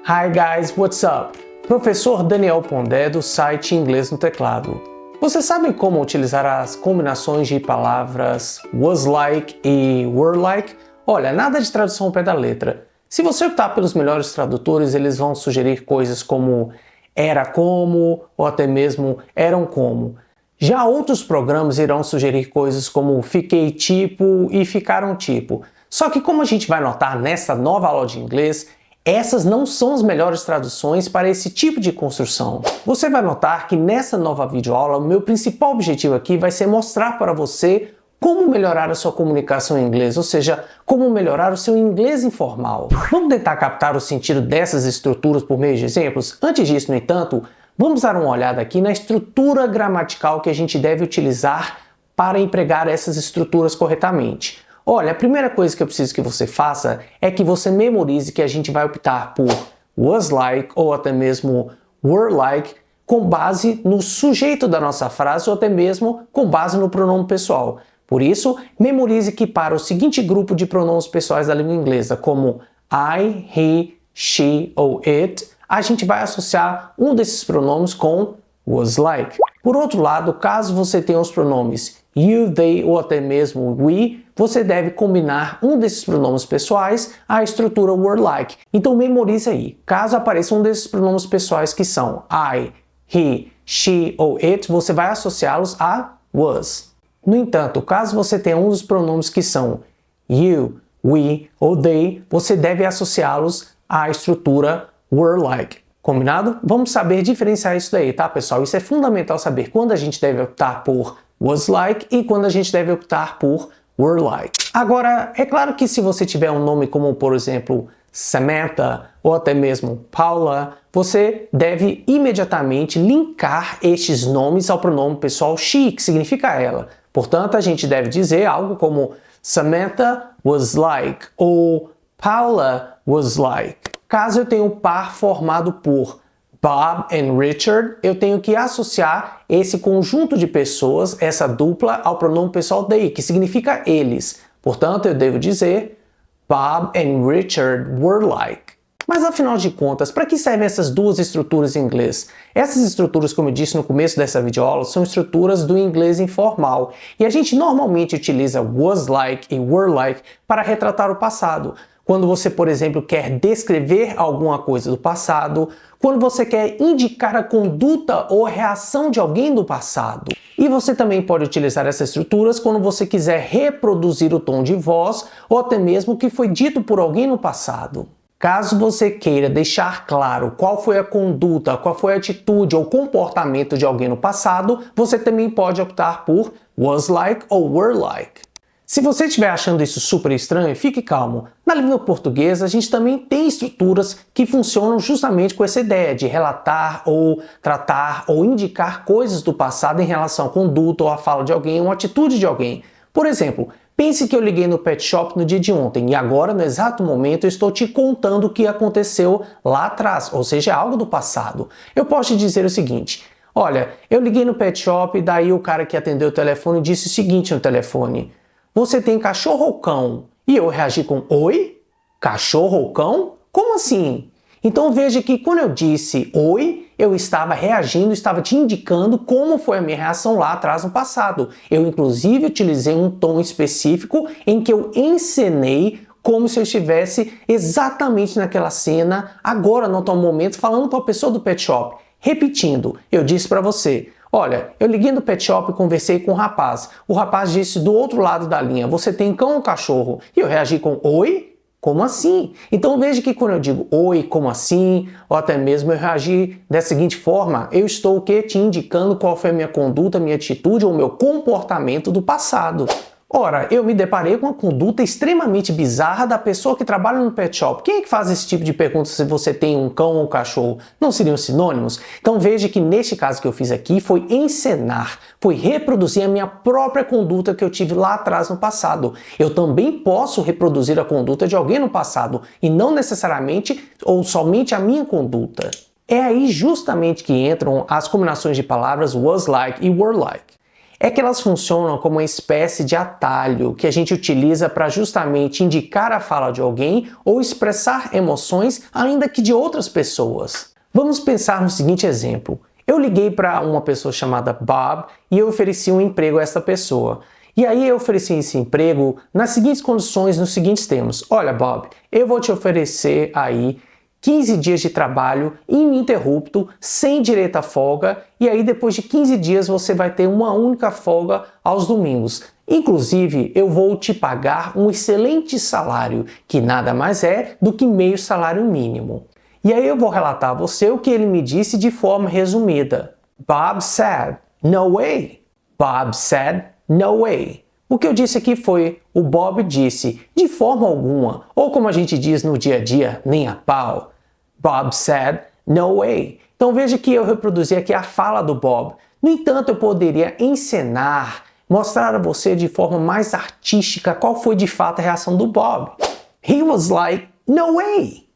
Hi guys, what's up? Professor Daniel Pondé do site Inglês no Teclado. Vocês sabem como utilizar as combinações de palavras was like e were like? Olha, nada de tradução ao pé da letra. Se você optar pelos melhores tradutores, eles vão sugerir coisas como era como ou até mesmo eram como. Já outros programas irão sugerir coisas como fiquei tipo e ficaram tipo. Só que como a gente vai notar nessa nova aula de inglês, essas não são as melhores traduções para esse tipo de construção. Você vai notar que nessa nova videoaula, o meu principal objetivo aqui vai ser mostrar para você como melhorar a sua comunicação em inglês, ou seja, como melhorar o seu inglês informal. Vamos tentar captar o sentido dessas estruturas por meio de exemplos? Antes disso, no entanto, vamos dar uma olhada aqui na estrutura gramatical que a gente deve utilizar para empregar essas estruturas corretamente. Olha, a primeira coisa que eu preciso que você faça é que você memorize que a gente vai optar por was like ou até mesmo were like com base no sujeito da nossa frase ou até mesmo com base no pronome pessoal. Por isso, memorize que para o seguinte grupo de pronomes pessoais da língua inglesa, como I, he, she ou it, a gente vai associar um desses pronomes com was like. Por outro lado, caso você tenha os pronomes you, they ou até mesmo we, você deve combinar um desses pronomes pessoais à estrutura were like. Então memorize aí. Caso apareça um desses pronomes pessoais que são I, he, she ou it, você vai associá-los a was. No entanto, caso você tenha um dos pronomes que são you, we ou they, você deve associá-los à estrutura were like. Combinado? Vamos saber diferenciar isso daí, tá, pessoal? Isso é fundamental saber quando a gente deve optar por was like e quando a gente deve optar por were like. Agora, é claro que se você tiver um nome como, por exemplo, Samantha ou até mesmo Paula, você deve imediatamente linkar estes nomes ao pronome pessoal she, que significa ela. Portanto, a gente deve dizer algo como Samantha was like ou Paula was like. Caso eu tenha um par formado por Bob and Richard, eu tenho que associar esse conjunto de pessoas, essa dupla, ao pronome pessoal they, que significa eles. Portanto, eu devo dizer Bob and Richard were like. Mas afinal de contas, para que servem essas duas estruturas em inglês? Essas estruturas, como eu disse no começo dessa videoaula, são estruturas do inglês informal. E a gente normalmente utiliza was like e were like para retratar o passado. Quando você, por exemplo, quer descrever alguma coisa do passado, quando você quer indicar a conduta ou a reação de alguém do passado. E você também pode utilizar essas estruturas quando você quiser reproduzir o tom de voz ou até mesmo o que foi dito por alguém no passado. Caso você queira deixar claro qual foi a conduta, qual foi a atitude ou comportamento de alguém no passado, você também pode optar por was like ou were like. Se você estiver achando isso super estranho, fique calmo. Na língua portuguesa, a gente também tem estruturas que funcionam justamente com essa ideia de relatar ou tratar ou indicar coisas do passado em relação à conduta ou à fala de alguém ou à atitude de alguém. Por exemplo, pense que eu liguei no pet shop no dia de ontem e agora, no exato momento, eu estou te contando o que aconteceu lá atrás, ou seja, algo do passado. Eu posso te dizer o seguinte: olha, eu liguei no pet shop e daí o cara que atendeu o telefone disse o seguinte no telefone: você tem cachorro ou cão? E eu reagi com oi? Cachorro ou cão? Como assim? Então veja que quando eu disse oi, eu estava reagindo, estava te indicando como foi a minha reação lá atrás no passado. Eu inclusive utilizei um tom específico em que eu encenei como se eu estivesse exatamente naquela cena, agora no atual momento, falando com a pessoa do pet shop. Repetindo, eu disse para você: olha, eu liguei no pet shop e conversei com o rapaz. O rapaz disse do outro lado da linha: você tem cão ou cachorro? E eu reagi com oi? Como assim? Então veja que quando eu digo oi, como assim? Ou até mesmo eu reagi da seguinte forma: eu estou o quê? Te indicando qual foi a minha conduta, minha atitude ou meu comportamento do passado. Ora, eu me deparei com uma conduta extremamente bizarra da pessoa que trabalha no pet shop. Quem é que faz esse tipo de pergunta se você tem um cão ou um cachorro? Não seriam sinônimos? Então veja que neste caso que eu fiz aqui foi encenar, foi reproduzir a minha própria conduta que eu tive lá atrás no passado. Eu também posso reproduzir a conduta de alguém no passado e não necessariamente ou somente a minha conduta. É aí justamente que entram as combinações de palavras was like e were like. é que elas funcionam como uma espécie de atalho que a gente utiliza para justamente indicar a fala de alguém ou expressar emoções, ainda que de outras pessoas. Vamos pensar no seguinte exemplo. Eu liguei para uma pessoa chamada Bob e eu ofereci um emprego a essa pessoa. E aí eu ofereci esse emprego nas seguintes condições, nos seguintes termos. Olha, Bob, eu vou te oferecer aí 15 dias de trabalho ininterrupto, sem direito à folga, e aí depois de 15 dias você vai ter uma única folga aos domingos. Inclusive, eu vou te pagar um excelente salário, que nada mais é do que meio salário mínimo. E aí eu vou relatar a você o que ele me disse de forma resumida. Bob said, no way. Bob said, no way. O que eu disse aqui foi, o Bob disse, de forma alguma, ou como a gente diz no dia a dia, nem a pau. Bob said, no way. Então veja que eu reproduzi aqui a fala do Bob. No entanto, eu poderia encenar, mostrar a você de forma mais artística qual foi de fato a reação do Bob. He was like, no way.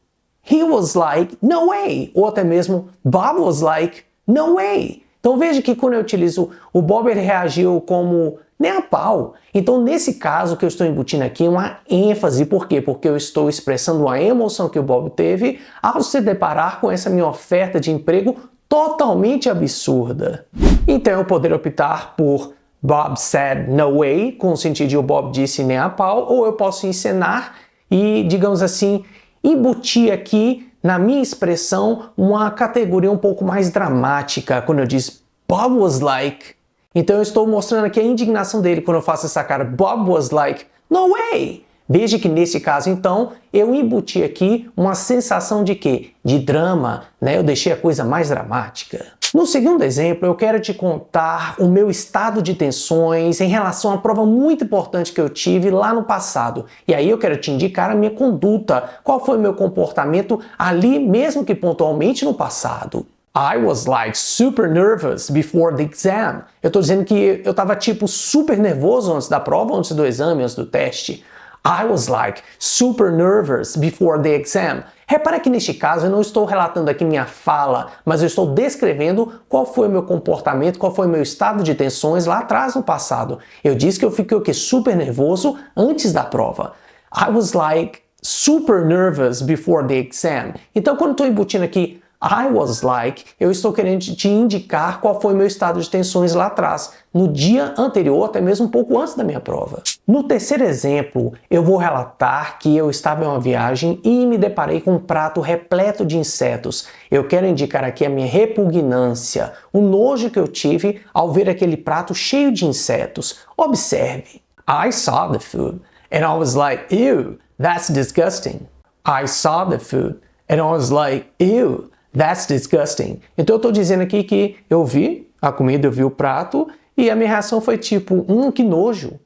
He was like, no way. Ou até mesmo, Bob was like, no way. Então veja que quando eu utilizo o Bob, ele reagiu como nem a pau. Então nesse caso o que eu estou embutindo aqui é uma ênfase. Por quê? Porque eu estou expressando a emoção que o Bob teve ao se deparar com essa minha oferta de emprego totalmente absurda. Então eu poderia optar por Bob said no way, com o sentido de o Bob disse nem a pau, ou eu posso encenar e, digamos assim, embutir aqui na minha expressão uma categoria um pouco mais dramática quando eu diz Bob was like. Então eu estou mostrando aqui a indignação dele quando eu faço essa cara Bob was like, no way. Veja que nesse caso então eu embuti aqui uma sensação de quê? De drama, né? Eu deixei a coisa mais dramática. No segundo exemplo, eu quero te contar o meu estado de tensões em relação a uma prova muito importante que eu tive lá no passado. E aí eu quero te indicar a minha conduta, qual foi o meu comportamento ali, mesmo que pontualmente no passado. I was like super nervous before the exam. Eu estou dizendo que eu estava tipo super nervoso antes da prova, antes do exame, antes do teste. I was like super nervous before the exam. Repara que neste caso eu não estou relatando aqui minha fala, mas eu estou descrevendo qual foi o meu comportamento, qual foi o meu estado de tensões lá atrás no passado. Eu disse que eu fiquei o quê? Super nervoso antes da prova. I was like super nervous before the exam. Então quando eu estou embutindo aqui I was like, eu estou querendo te indicar qual foi o meu estado de tensões lá atrás, no dia anterior, até mesmo um pouco antes da minha prova. No terceiro exemplo, eu vou relatar que eu estava em uma viagem e me deparei com um prato repleto de insetos. Eu quero indicar aqui a minha repugnância, o nojo que eu tive ao ver aquele prato cheio de insetos. Observe. I saw the food and I was like, ew, that's disgusting. I saw the food and I was like, ew, that's disgusting. Então eu estou dizendo aqui que eu vi a comida, eu vi o prato e a minha reação foi tipo, que nojo.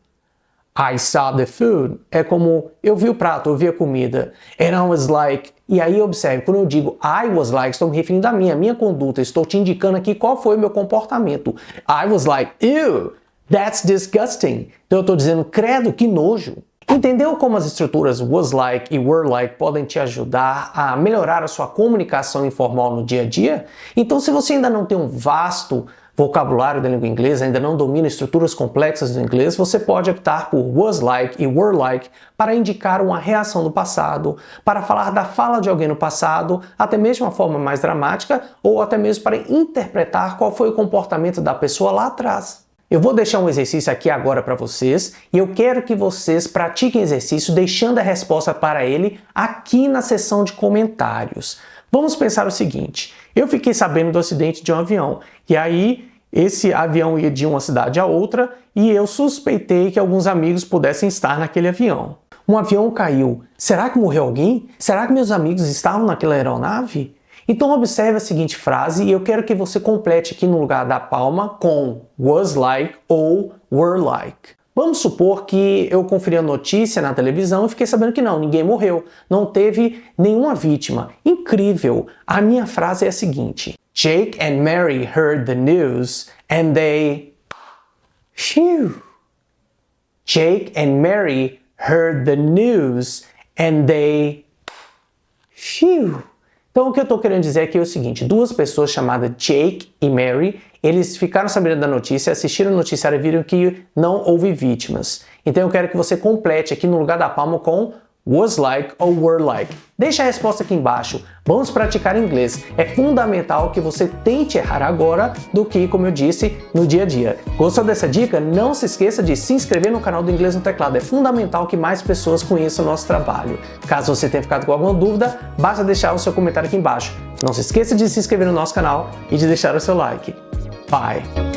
I saw the food é como eu vi o prato, eu vi a comida. And I was like, e aí observe, quando eu digo I was like, estou me referindo à minha conduta, estou te indicando aqui qual foi o meu comportamento. I was like, ew, that's disgusting. Então eu estou dizendo, credo, que nojo. Entendeu como as estruturas was like e were like podem te ajudar a melhorar a sua comunicação informal no dia a dia? Então, se você ainda não tem um vasto vocabulário da língua inglesa, ainda não domina estruturas complexas do inglês, você pode optar por was like e were like para indicar uma reação do passado, para falar da fala de alguém no passado, até mesmo de uma forma mais dramática, ou até mesmo para interpretar qual foi o comportamento da pessoa lá atrás. Eu vou deixar um exercício aqui agora para vocês e eu quero que vocês pratiquem exercício deixando a resposta para ele aqui na seção de comentários. Vamos pensar o seguinte, eu fiquei sabendo do acidente de um avião e aí esse avião ia de uma cidade a outra e eu suspeitei que alguns amigos pudessem estar naquele avião. Um avião caiu. Será que morreu alguém? Será que meus amigos estavam naquela aeronave? Então observe a seguinte frase e eu quero que você complete aqui no lugar da palma com was like ou were like. Vamos supor que eu conferi a notícia na televisão e fiquei sabendo que não, ninguém morreu, não teve nenhuma vítima. Incrível! A minha frase é a seguinte: Jake and Mary heard the news and they... Phew! Jake and Mary heard the news and they... Phew! Então o que eu estou querendo dizer aqui é o seguinte, duas pessoas chamadas Jake e Mary, eles ficaram sabendo da notícia, assistiram o noticiário e viram que não houve vítimas. Então eu quero que você complete aqui no lugar da palma com was like ou were like. Deixa a resposta aqui embaixo. Vamos praticar inglês. É fundamental que você tente errar agora do que, como eu disse, no dia a dia. Gostou dessa dica? Não se esqueça de se inscrever no canal do Inglês no Teclado. É fundamental que mais pessoas conheçam o nosso trabalho. Caso você tenha ficado com alguma dúvida, basta deixar o seu comentário aqui embaixo. Não se esqueça de se inscrever no nosso canal e de deixar o seu like. Bye!